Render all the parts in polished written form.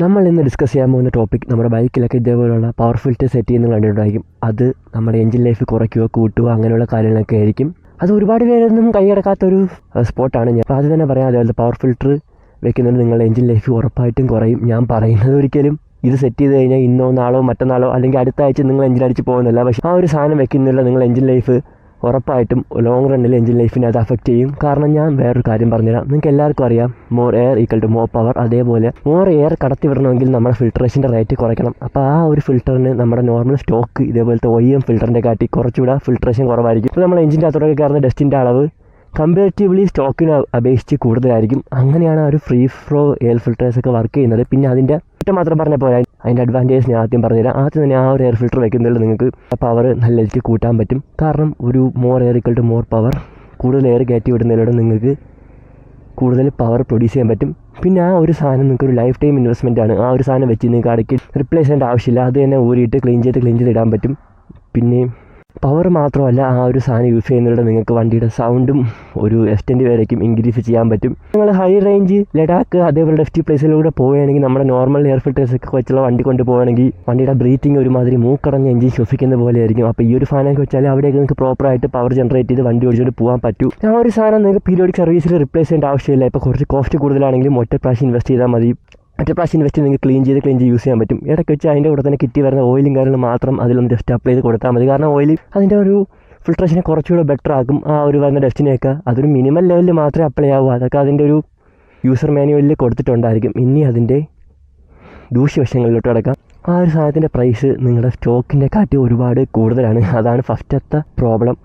നമ്മൾ ഇന്ന് ഡിസ്കസ് ചെയ്യാൻ പോകുന്ന ടോപ്പിക് നമ്മുടെ ബൈക്കിലൊക്കെ ഇതേപോലുള്ള പവർ ഫിൽറ്റർ സെറ്റ് ചെയ്യുന്നത് കണ്ടിട്ടുണ്ടായിരിക്കും. അത് നമ്മുടെ എഞ്ചിൻ ലൈഫ് കുറയ്ക്കുകയോ കൂട്ടുകയോ അങ്ങനെയുള്ള കാര്യങ്ങളൊക്കെ ആയിരിക്കും. അത് ഒരുപാട് പേരൊന്നും കൈയടക്കാത്തൊരു സ്പോട്ടാണ്. ഞാൻ അപ്പോൾ അത് തന്നെ പറയാം. അതുപോലെ പവർ ഫിൽറ്റർ വെക്കുന്നുണ്ട് നിങ്ങളുടെ എഞ്ചിൻ ലൈഫ് ഉറപ്പായിട്ടും കുറയും. ഞാൻ പറയുന്നത് ഒരിക്കലും ഇത് സെറ്റ് ചെയ്ത് കഴിഞ്ഞാൽ ഇന്നോ നാളോ മറ്റന്നാളോ അല്ലെങ്കിൽ അടുത്ത ആഴ്ച നിങ്ങൾ എഞ്ചിൻ അടിച്ച് പോകുന്നില്ല. പക്ഷേ ആ ഒരു സാധനം വെക്കുന്നില്ല നിങ്ങൾ എഞ്ചിൻ ലൈഫ് ഉറപ്പായിട്ടും ലോങ് റണ്ണിൽ എഞ്ചിൻ ലൈഫിനെ അത് അഫക്റ്റ് ചെയ്യും. കാരണം ഞാൻ വേറൊരു കാര്യം പറഞ്ഞുതരാം. നിങ്ങൾക്ക് എല്ലാവർക്കും അറിയാം more air equal to more power. അതേപോലെ മോർ എയർ കടത്തി വിടണമെങ്കിൽ നമ്മുടെ ഫിൽട്രേഷൻ്റെ റേറ്റ് കുറയ്ക്കണം. അപ്പോൾ ആ ഒരു ഫിൽറ്ററിന് നമ്മുടെ നോർമൽ സ്റ്റോക്ക് ഇതേപോലത്തെ OEM ഫിൽറ്ററിൻ്റെ കാട്ടി കുറച്ചുകൂടെ ഫിൽട്രേഷൻ കുറവായിരിക്കും. ഇപ്പോൾ നമ്മൾ എഞ്ചിൻ്റെ അകത്തോടെ കയറുന്ന ഡസ്റ്റിൻ്റെ അളവ് കമ്പാരിറ്റീവ്ലി സ്റ്റോക്കിനെ അപേക്ഷിച്ച് കൂടുതലായിരിക്കും. അങ്ങനെയാണ് ആ ഒരു ഫ്രീ ഫ്ലോ എയർ ഫിൽറ്റേഴ്സൊക്കെ വർക്ക് ചെയ്യുന്നത്. പിന്നെ അതിൻ്റെ കുറ്റം മാത്രം പറഞ്ഞ പോലെ അതിൻ്റെ അഡ്വാൻറ്റേജ് ഞാൻ ആദ്യം പറഞ്ഞുതരാം. ആദ്യം തന്നെ ആ ഒരു എയർ ഫിൽറ്റർ വയ്ക്കുന്നതിൽ നിങ്ങൾക്ക് പവർ നല്ല രീതിക്ക് കൂട്ടാൻ പറ്റും. കാരണം ഒരു more air equal to more power, കൂടുതൽ എയർ കയറ്റി വിടുന്നതിലൂടെ നിങ്ങൾക്ക് കൂടുതൽ പവർ പ്രൊഡ്യൂസ് ചെയ്യാൻ പറ്റും. പിന്നെ ആ ഒരു സാധനം നിങ്ങൾക്ക് ഒരു ലൈഫ് ടൈം ഇൻവെസ്റ്റ്മെൻ്റ് ആണ്. ആ ഒരു സാധനം വെച്ച് നിങ്ങൾക്ക് ഇടയ്ക്ക് റിപ്ലേസ് ചെയ്യേണ്ട ആവശ്യമില്ല. അത് തന്നെ ഊരിയിട്ട് ക്ലീൻ ചെയ്ത് ഇടാൻ പറ്റും. പിന്നെ പവർ മാത്രമല്ല, ആ ഒരു സാധനം യൂസ് ചെയ്യുന്നതിലൂടെ നിങ്ങൾക്ക് വണ്ടിയുടെ സൗണ്ടും ഒരു എക്സ്റ്റെൻഡ് വരേക്കും ഇൻക്രീസ് ചെയ്യാൻ പറ്റും. നിങ്ങൾ ഹൈ റേഞ്ച് ലഡാക്ക് അതേപോലെ ഡെഫ്റ്റി പ്ലേസിലൂടെ പോവുകയാണെങ്കിൽ നമ്മുടെ നോർമൽ എയർ ഫിൽറ്റേഴ്സൊക്കെ വെച്ചുള്ള വണ്ടി കൊണ്ട് പോവുകയാണെങ്കിൽ വണ്ടിയുടെ ബ്രീത്തിങ് ഒരുമാതിരി മൂക്കടഞ്ഞ് എഞ്ചിൻ ശ്വസിക്കുന്ന പോലെ ആയിരിക്കും. അപ്പോൾ ഈ ഒരു സാധനമൊക്കെ വെച്ചാൽ അവിടെയൊക്കെ നിങ്ങൾക്ക് പ്രോപ്പറായിട്ട് പവർ ജനറേറ്റ് ചെയ്ത് വണ്ടി ഓടിച്ചുകൊണ്ട് പോകാൻ പറ്റും. ആ ഒരു സാധനം നിങ്ങൾക്ക് പീരിയോഡിക് സർവീസിൽ റിപ്ലേസ് ചെയ്യേണ്ട ആവശ്യമില്ല. ഇപ്പോൾ കുറച്ച് കോസ്റ്റ് കൂടുതലാണെങ്കിലും ഒറ്റ പ്രാവശ്യം ഇൻവെസ്റ്റ് ചെയ്താൽ മതി. പ്രാവശ്യം ഇൻവെസ്റ്റ് നിങ്ങൾക്ക് ക്ലീൻ ചെയ്ത് യൂസ് ചെയ്യാൻ പറ്റും. ഇടയ്ക്ക് വെച്ച് അതിൻ്റെ കൂടെ തന്നെ കിറ്റി വരുന്ന ഓയിലും കാര്യങ്ങളും മാത്രം അതിലൊന്ന് ജസ്റ്റ് അപ്ലൈ ചെയ്ത് കൊടുത്താൽ മതി. കാരണം ഓയിൽ അതിൻ്റെ ഒരു ഫിൽട്രേഷനെ കുറച്ചുകൂടെ ബെറ്റർ ആക്കും. ആ ഒരു വരുന്ന ഡസ്റ്റിനെയൊക്കെ അതൊരു മിനിമം ലെവലിൽ മാത്രമേ അപ്ലൈ ആവൂ. അതൊക്കെ അതിൻ്റെ ഒരു യൂസർ മാനുവലിൽ കൊടുത്തിട്ടുണ്ടായിരിക്കും. ഇനി അതിൻ്റെ ദൂഷ്യവശങ്ങളിലോട്ട് കിടക്കാം. ആ ഒരു സാധനത്തിൻ്റെ പ്രൈസ് നിങ്ങളുടെ സ്റ്റോക്കിൻ്റെ കാട്ടി ഒരുപാട് കൂടുതലാണ്. അതാണ് ഫസ്റ്റത്തെ പ്രോബ്ലം.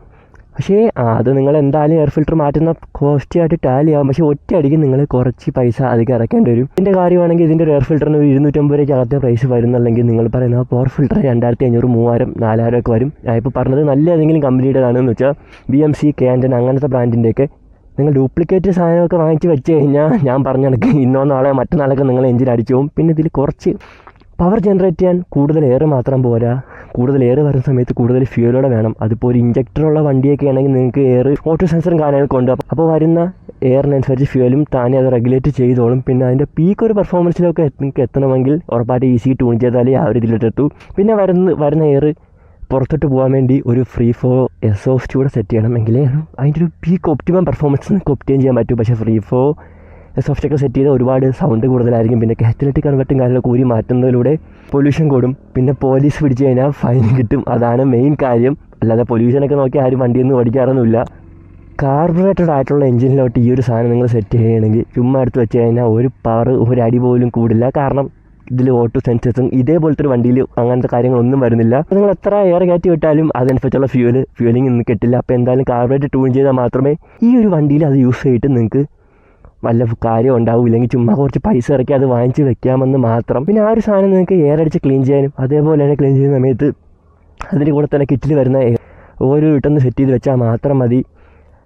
പക്ഷേ അത് നിങ്ങൾ എന്തായാലും എയർ ഫിൽറ്റർ മാറ്റുന്ന കോസ്റ്റായിട്ട് ടാലി ആകും. പക്ഷേ ഒറ്റയടിക്ക് നിങ്ങൾ കുറച്ച് പൈസ അധികം ഇറക്കേണ്ടി വരും. ഇതിൻ്റെ കാര്യമാണെങ്കിൽ ഇതിൻ്റെ ഒരു എയർ ഫിൽറ്ററിന് ഒരു 250 രൂപയ്ക്ക് അകത്തെ പ്രൈസ് വരുന്നുണ്ടെങ്കിൽ നിങ്ങൾ പറയുന്ന പവർ ഫിൽറ്റർ 2500, 3000, 4000 ഒക്കെ വരും. ഞാൻ ഇപ്പോൾ പറഞ്ഞത് നല്ല ഏതെങ്കിലും കമ്പനിയുടേതാണെന്ന് വെച്ചാൽ BMC, Canton അങ്ങനത്തെ ബ്രാൻഡിൻ്റെയൊക്കെ നിങ്ങൾ ഡ്യൂപ്ലിക്കേറ്റ് സാധനമൊക്കെ വാങ്ങിച്ച് വെച്ച് കഴിഞ്ഞാൽ ഞാൻ പറഞ്ഞ കണക്ക് ഇന്നോ നാളെ മറ്റന്നാളൊക്കെ നിങ്ങൾ എഞ്ചിൻ അടിച്ചു പോകും. പിന്നെ ഇതിൽ കുറച്ച് പവർ ജനറേറ്റ് ചെയ്യാൻ കൂടുതൽ എയർ മാത്രം പോരാ. കൂടുതൽ എയർ വരുന്ന സമയത്ത് കൂടുതൽ ഫ്യൂലോടെ വേണം. അതിപ്പോൾ ഒരു ഇഞ്ചക്ടറുള്ള വണ്ടിയൊക്കെ ആണെങ്കിൽ നിങ്ങൾക്ക് എയർ ഓട്ടോ സെൻസറും കാര്യങ്ങളൊക്കെ ഉണ്ട്. അപ്പോൾ വരുന്ന എയറിനനുസരിച്ച് ഫ്യൂലും താനെ അത് റെഗുലേറ്റ് ചെയ്തോളും. പിന്നെ അതിൻ്റെ പീക്ക് ഒരു പെർഫോമൻസിലൊക്കെ നിങ്ങൾക്ക് എത്തണമെങ്കിൽ ഉറപ്പായിട്ട് ഈസി ട്യൂൺ ചെയ്താലേ ആ ഒരു ഇതിലോട്ടെത്തു. പിന്നെ വരുന്ന എയർ പുറത്തോട്ട് പോകാൻ വേണ്ടി ഒരു ഫ്രീ ഫ്ലോ എക്സോസ്റ്റ് കൂടെ സെറ്റ് ചെയ്യണമെങ്കിൽ അതിൻ്റെ ഒരു പീക്ക് ഒപ്റ്റിമം പെർഫോമൻസ് നിങ്ങൾക്ക് ഒപ്റ്റെയിൻ ചെയ്യാൻ പറ്റും. പക്ഷേ ഫ്രീ ഫ്ലോ എക്സോസ്റ്റൊക്കെ സെറ്റ് ചെയ്താൽ ഒരുപാട് സൗണ്ട് കൂടുതലായിരിക്കും. പിന്നെ കാറ്റലിറ്റിക് കൺവെർട്ടും കാര്യങ്ങളൊക്കെ ഊരി മാറ്റുന്നതിലൂടെ പൊല്യൂഷൻ കൂടും. പിന്നെ പോലീസ് പിടിച്ച് കഴിഞ്ഞാൽ ഫൈൻ കിട്ടും. അതാണ് മെയിൻ കാര്യം. അല്ലാതെ പൊല്യൂഷനൊക്കെ നോക്കി ആരും വണ്ടിയൊന്നും ഓടിക്കാറൊന്നുമില്ല. കാർബറേറ്റഡ് ആയിട്ടുള്ള എഞ്ചിനിലോട്ട് ഈ ഒരു സാധനം നിങ്ങൾ സെറ്റ് ചെയ്യണമെങ്കിൽ ചുമ്മാ എടുത്ത് വെച്ച് കഴിഞ്ഞാൽ ഒരു പവർ ഒരു അടി പോലും കൂടില്ല. കാരണം ഇതിൽ ഓട്ടോ സെൻസേഴ്സും ഇതേപോലത്തെ ഒരു വണ്ടിയിൽ അങ്ങനത്തെ കാര്യങ്ങളൊന്നും വരുന്നില്ല. നിങ്ങൾ എത്ര എയർ കയറ്റി വിട്ടാലും അതനുസരിച്ചുള്ള ഫ്യൂലിംഗ് ഒന്നും കിട്ടില്ല. അപ്പോൾ എന്തായാലും കാർബറേറ്റർ ട്യൂൺ ചെയ്താൽ മാത്രമേ ഈ ഒരു വണ്ടിയിൽ അത് യൂസ് ചെയ്തിട്ട് നിങ്ങൾക്ക് വല്ല കാര്യം ഉണ്ടാവും. ഇല്ലെങ്കിൽ ചുമ്മാ കുറച്ച് പൈസ ഇറക്കി അത് വാങ്ങിച്ച് വെക്കാമെന്ന് മാത്രം. പിന്നെ ആ ഒരു സാധനം നിങ്ങൾക്ക് എയർ അടിച്ച് ക്ലീൻ ചെയ്യാനും അതേപോലെ തന്നെ ക്ലീൻ ചെയ്യുന്ന സമയത്ത് അതിൻ്റെ കൂടെ തന്നെ കിറ്റിൽ വരുന്ന ഓരോ ഇട്ടൊന്ന് സെറ്റ് ചെയ്ത് വെച്ചാൽ മാത്രം മതി.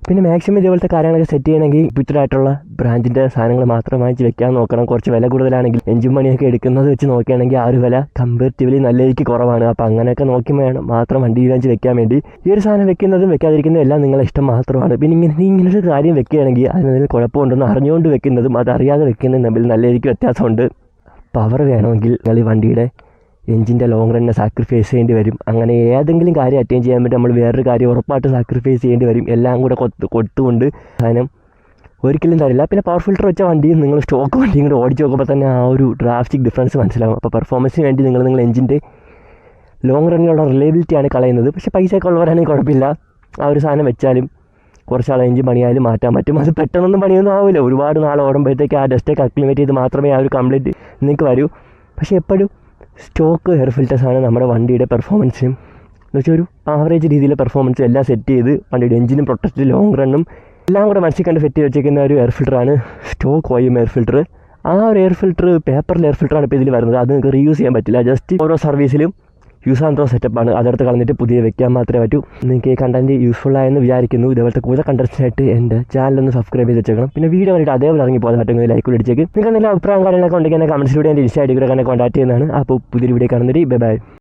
പിന്നെ മാക്സിമം ഇതേപോലത്തെ കാര്യങ്ങളൊക്കെ സെറ്റ് ചെയ്യണമെങ്കിൽ ഫിറ്റഡായിട്ടുള്ള ബ്രാൻഡിൻ്റെ സാധനങ്ങൾ മാത്രം വാങ്ങിച്ച് വെക്കാൻ നോക്കണം. കുറച്ച് വില കൂടുതലാണെങ്കിൽ എഞ്ചിൻ മണിയൊക്കെ എടുക്കുന്നത് വെച്ച് നോക്കുകയാണെങ്കിൽ ആ ഒരു വില കമ്പാരിറ്റീവ്ലി നല്ല രീതിക്ക് കുറവാണ്. അപ്പോൾ അങ്ങനെയൊക്കെ നോക്കി വേണം മാത്രം വണ്ടി വാങ്ങിച്ച് വെക്കാൻ വേണ്ടി. ഈ ഒരു സാധനം വെക്കുന്നതും വെക്കാതിരിക്കുന്നതും എല്ലാം നിങ്ങളുടെ ഇഷ്ടം മാത്രമാണ്. പിന്നെ ഇങ്ങനൊരു കാര്യം വെക്കുകയാണെങ്കിൽ അതിന് കുഴപ്പമുണ്ടെന്ന് അറിഞ്ഞുകൊണ്ട് വെക്കുന്നതും അതറിയാതെ വെക്കുന്നതും തമ്മിൽ നല്ല രീതിക്ക് വ്യത്യാസമുണ്ട്. പവർ വേണമെങ്കിൽ നിങ്ങൾ ഈ വണ്ടിയുടെ എഞ്ചിൻ്റെ ലോങ് റണ്ണിനെ സാക്രിഫൈസ് ചെയ്യേണ്ടി വരും. അങ്ങനെ ഏതെങ്കിലും കാര്യം അറ്റൈൻ ചെയ്യാൻ വേണ്ടി നമ്മൾ വേറൊരു കാര്യം ഉറപ്പായിട്ട് സാക്രിഫൈസ് ചെയ്യേണ്ടി വരും. എല്ലാം കൂടെ കൊടുത്തുകൊണ്ട് സാധനം ഒരിക്കലും തരില്ല. പിന്നെ പവർ ഫിൽറ്റർ വെച്ച വണ്ടിയും നിങ്ങൾ സ്റ്റോക്ക് വണ്ടിയും കൂടെ ഓടിച്ച് നോക്കുമ്പോൾ തന്നെ ആ ഒരു ഡ്രാസ്റ്റിക് ഡിഫറൻസ് മനസ്സിലാവും. അപ്പോൾ പെർഫോമൻസിന് വേണ്ടി നിങ്ങൾ എഞ്ചിൻ്റെ ലോങ് റണ്ണിലുള്ള റിലയബിലിറ്റിയാണ് കളയുന്നത്. പക്ഷേ പൈസയൊക്കെ ഉള്ളവരാണെങ്കിൽ കുഴപ്പമില്ല. ആ ഒരു സാധനം വെച്ചാലും കുറച്ചാൾ എഞ്ചിൻ പണിയാലും മാറ്റാൻ പറ്റും. അത് പെട്ടെന്നൊന്നും പണിയൊന്നും ആവില്ല. ഒരുപാട് നാൾ ഓടുമ്പോഴത്തേക്ക് ആ ഡസ്റ്റൊക്കെ അക്ലിമേറ്റ് ചെയ്ത് മാത്രമേ ആ ഒരു കംപ്ലീറ്റ് നിങ്ങൾക്ക് വരൂ. പക്ഷേ എപ്പോഴും സ്റ്റോക്ക് എയർ ഫിൽറ്റേഴ്സാണ് നമ്മുടെ വണ്ടിയുടെ പെർഫോമൻസിനും എന്ന് വെച്ചാൽ ഒരു ആവറേജ് രീതിയിലെ പെർഫോമൻസും എല്ലാം സെറ്റ് ചെയ്ത് വണ്ടിയുടെ എഞ്ചിനും പ്രൊട്ടക്റ്റ് ലോങ് റണ്ണും എല്ലാം കൂടെ മനസ്സിൽ കണ്ട് സെറ്റ് ചെയ്ത് വെച്ചിരിക്കുന്ന ഒരു എയർ ഫിൽറ്ററാണ് സ്റ്റോക്ക് OEM എയർ ഫിൽറ്റർ. ആ ഒരു എയർ ഫിൽറ്റർ പേപ്പറിൽ എയർ ഫിൽറ്ററാണ് ഇപ്പോൾ ഇതിൽ വരുന്നത്. അത് നിങ്ങൾക്ക് റീയൂസ് ചെയ്യാൻ പറ്റില്ല. ജസ്റ്റ് ഓരോ സർവീസിലും യൂസ് ആൻഡ് ത്രോ സെറ്റപ്പാണ്. അതെടുത്ത് കളഞ്ഞിട്ട് പുതിയ വെക്കാൻ മാത്രമേ പറ്റൂ. നിങ്ങൾക്ക് ഈ കണ്ടൻറ്റ് യൂസ്ഫുൾ ആയെന്ന് വിചാരിക്കുന്നു. ഇതേപോലത്തെ കൂടുതൽ കണ്ടൻറ്റായിട്ട് എൻ്റെ ചാനലൊന്ന് സബ്സ്ക്രൈബ് ചെയ്ത് വെച്ചേക്കണം. പിന്നെ വീഡിയോ കണ്ടിട്ട് അതേപോലെ ഇറങ്ങി പോകാൻ പറ്റുമെങ്കിൽ ലൈക്ക് അടിച്ചേക്ക്. നിങ്ങൾക്ക് എന്തെങ്കിലും അഭിപ്രായം കാര്യങ്ങളൊക്കെ ഉണ്ടെങ്കിൽ എന്നെ കമൻറ്റ്സിലൂടെ എൻ്റെ ഇൻസ്റ്റാ ഐ ഡി കൂടെ കോൺടാക്ട് ചെയ്യുന്നതാണ്. അപ്പോൾ പുതിയൊരു വീഡിയോ കാണുന്നതിന് ബൈ.